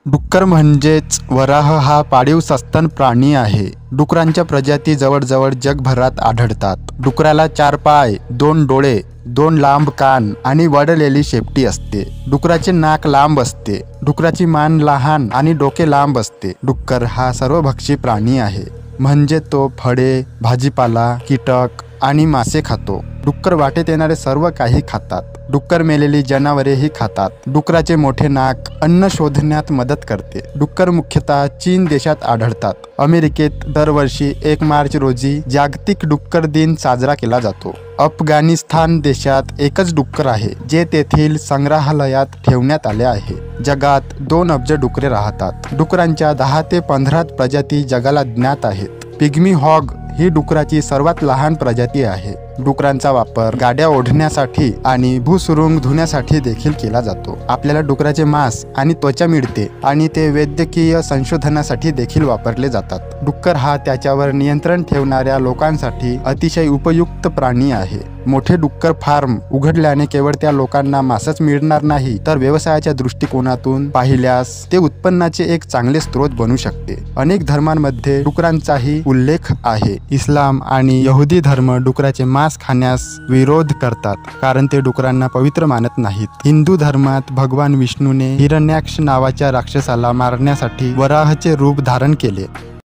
डुक्कर म्हणजेच वराह हा पाळीव सस्तन प्राणी आहे। डुकरांच्या प्रजाती जवळजवळ जगभरात आढळतात। डुकराला 4 पाय, 2 डोळे, 2 लांब कान आणि वळलेली शेपटी असते। डुकराचे नाक लांब असते। डुकराची मान लहान आणि डोके लांब असते। डुक्कर हा सर्वभक्षी प्राणी आहे, म्हणजे तो फळे, भाजीपाला, कीटक आणि मासे खातो। डुक्कर वाटेत येणारे सर्व काही खातात। डुक्कर मेलेली जनावरेही खातात। डुकराचे मोठे नाक अन्न शोधण्यात मदत करते। डुक्कर मुख्यतः चीन देशात आढळतात। अमेरिकेत दरवर्षी 1 मार्च रोजी जागतिक डुक्कर दिन साजरा केला जातो। अफगाणिस्तान देशात एकच डुक्कर आहे, जे तेथील संग्रहालयात ठेवण्यात आले आहे। जगात 2 अब्ज डुकरे राहतात। डुकरांच्या 10 ते 15 प्रजाती जगाला ज्ञात आहेत। पिग्मी हॉग ही डुकराची सर्वात लहान प्रजाती आहे। डुकरांचा वापर गाड्या ओढण्यासाठी आणि भूसुरुंग धुण्यासाठी देखील केला जातो। आपल्याला डुकराचे मांस आणि त्वचा मिळते आणि ते वैद्यकीय संशोधनासाठी देखील वापरले जातात। डुक्कर हा त्याच्यावर नियंत्रण ठेवणाऱ्या लोकांसाठी अतिशय उपयुक्त प्राणी आहे। मोठे डुक्कर फार्म उघडल्याने केवळ त्या लोकांना मांसच मिळणार नाही, तर व्यवसायाच्या दृष्टिकोनातून पाहिल्यास ते उत्पन्नाचे एक चांगले स्रोत बनू शकते। अनेक धर्मांमध्ये डुकरांचाही उल्लेख आहे। इस्लाम आणि यहुदी धर्म डुकराचे मांस खाण्यास विरोध करतात, कारण ते डुकरांना पवित्र मानत नाहीत। हिंदू धर्मात भगवान विष्णूने हिरण्याक्ष नावाच्या राक्षसाला मारण्यासाठी वराहचे रूप धारण केले।